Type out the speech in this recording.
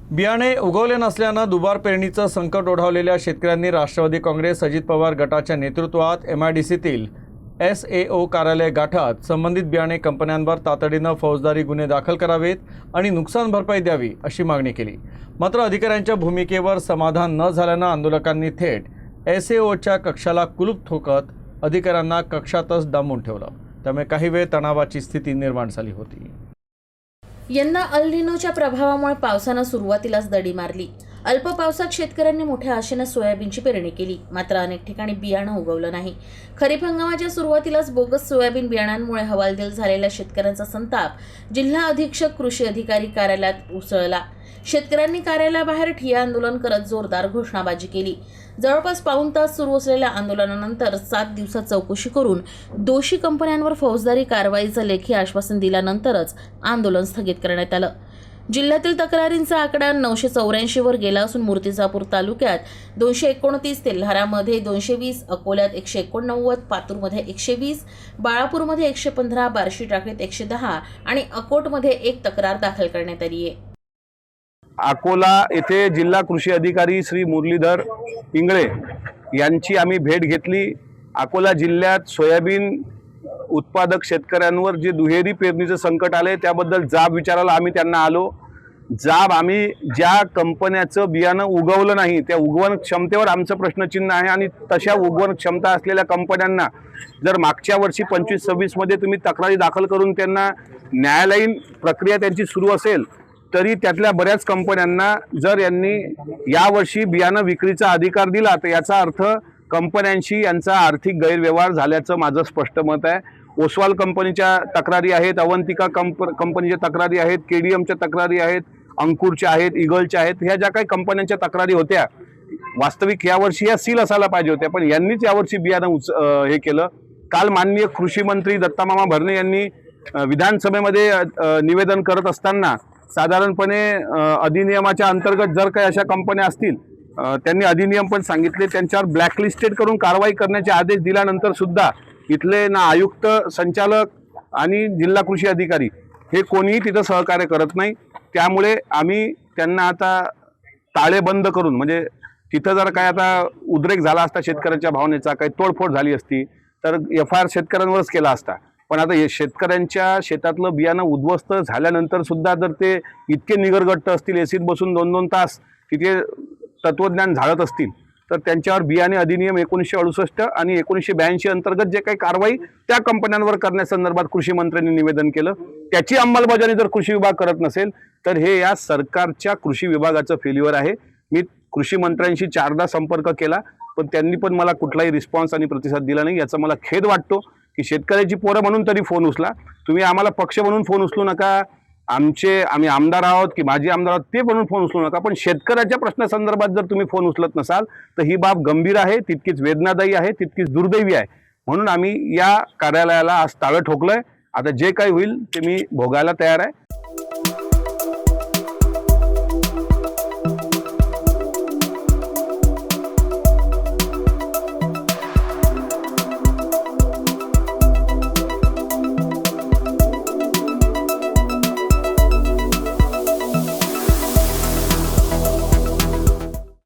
बियाणे उगवले नसल्यानं दुबार पेरणीचं संकट ओढावलेल्या शेतकऱ्यांनी राष्ट्रवादी काँग्रेस अजित पवार गटाच्या नेतृत्वात MIDCतील SAO कार्यालय गाठत संबंधित बियाणे कंपन्यांवर तातडीनं फौजदारी गुन्हे दाखल करावेत आणि नुकसान भरपाई द्यावी अशी मागणी केली। मात्र अधिकाऱ्यांच्या भूमिकेवर समाधान न झाल्यानं आंदोलकांनी थेट SAOच्या कक्षाला कुलूप ठोकत अधिकाऱ्यांना कक्षातच डांबून ठेवलं। त्यामुळे काही वेळ तणावाची स्थिती निर्माण झाली होती। यंदा अल निनोच्या प्रभावामुळे पावसानं सुरुवातीलाच दडी मारली। अल्प पावसात शेतकऱ्यांनी मोठ्या आशेने सोयाबीनची पेरणी केली, मात्र अनेक ठिकाणी बियाणं उगवलं नाही। खरीप हंगामाच्या सुरुवातीलाच बोगस सोयाबीन बियाणांमुळे हवालदिल झालेल्या शेतकऱ्यांचा संताप जिल्हा अधीक्षक कृषी अधिकारी कार्यालयात उसळला। शेतकऱ्यांनी कार्यालयाबाहेर ठिय्या आंदोलन करत जोरदार घोषणाबाजी केली। जवळपास पाऊण तास सुरू असलेल्या आंदोलनानंतर 7 दिवसात चौकशी करून दोषी कंपन्यांवर फौजदारी कारवाईचं लेखी आश्वासन दिल्यानंतरच आंदोलन स्थगित करण्यात आलं। जिल्ह्यातील तक्रारींचा आकडा 984 वर गेला असून मूर्तिजापूर तालुक्यात 229, तेल्हारामध्ये 220, अकोल्यात 189, पातूरमध्ये 120, बाळापूरमध्ये 115, बार्शी टाकळीत 110 आणि अकोटमध्ये 1 तक्रार दाखल करण्यात आली आहे। अकोला येथे जिल्हा कृषी अधिकारी श्री मुरलीधर इंगळे यांची आम्ही भेट घेतली। अकोला जिल्ह्यात सोयाबीन उत्पादक शेतकऱ्यांवर जे दुहेरी पेरणीचं संकट आले त्याबद्दल जाब विचारायला आम्ही त्यांना आलो। जाब आम्ही ज्या कंपन्याचं बियाणं उगवलं नाही त्या उगवण क्षमतेवर आमचं प्रश्नचिन्ह आहे आणि तशा उगवण क्षमता असलेल्या कंपन्यांना जर मागच्या वर्षी 25-26 मध्ये तुम्ही तक्रारी दाखल करून त्यांना न्यायालयीन प्रक्रिया त्यांची सुरू असेल तरी त्यातल्या बऱ्याच कंपन्यांना जर यांनी यावर्षी बियाणं विक्रीचा अधिकार दिला तर याचा अर्थ कंपन्यांशी यांचा आर्थिक गैरव्यवहार झाल्याचं माझं स्पष्ट मत आहे। ओसवाल कंपनीच्या तक्रारी आहेत, अवंतिका कंपनीच्या तक्रारी आहेत, KDMच्या तक्रारी आहेत, अंकुरच्या आहेत, ईगलच्या आहेत। ह्या ज्या काही कंपन्यांच्या तक्रारी होत्या वास्तविक यावर्षी या सील असायला पाहिजे होत्या, पण यांनीच यावर्षी बियाणं हे केलं। काल माननीय कृषी मंत्री दत्तामामा भरणे यांनी विधानसभेमध्ये निवेदन करत असताना साधारणपणे अधिनियमाच्या अंतर्गत जर काही अशा कंपन्या असतील त्यांनी अधिनियम पण सांगितले, त्यांच्यावर ब्लॅकलिस्टेड करून कारवाई करण्याचे आदेश दिल्यानंतर सुद्धा इथले ना आयुक्त, संचालक आणि जिल्हा कृषी अधिकारी हे कोणीही तिथं सहकार्य करत नाही। त्यामुळे आम्ही त्यांना आता ताळेबंद करून, म्हणजे तिथं जर काय आता उद्रेक झाला असता शेतकऱ्यांच्या भावनेचा, काही तोडफोड झाली असती तर FIR शेतकऱ्यांवरच केला असता। पण आता हे शेतकऱ्यांच्या शेतातलं बियाणं उद्ध्वस्त झाल्यानंतर सुद्धा जर ते इतके निगरगट्ट असतील, एसीत बसून 2-2 तास तिथे तत्वज्ञान झाडत असतील तर त्यांच्यावर बियाणे अधिनियम 1968 आणि 1982 अंतर्गत जे काही कारवाई त्या कंपन्यांवर करण्यासंदर्भात कृषी मंत्र्यांनी निवेदन केलं त्याची अंमलबजावणी जर कृषी विभाग करत नसेल तर हे या सरकारच्या कृषी विभागाचं फेल्युअर आहे। मी कृषी मंत्र्यांशी 4दा संपर्क केला पण त्यांनी पण मला कुठलाही रिस्पॉन्स आणि प्रतिसाद दिला नाही। याचा मला खेद वाटतो की शेतकऱ्याची पोरं म्हणून तरी फोन उचला, तुम्ही आम्हाला पक्ष म्हणून फोन उचलू नका, आम्ही आमदार आहोत की माजी आमदार आहोत ते म्हणून फोन उचलू नका, पण शेतकऱ्याच्या प्रश्नासंदर्भात जर तुम्ही फोन उचलत नसाल तर ही बाब गंभीर आहे, तितकीच वेदनादायी आहे, तितकीच दुर्दैवी आहे। म्हणून आम्ही या कार्यालयाला आज टाळं ठोकलंय। आता जे काही होईल ते मी भोगायला तयार आहे।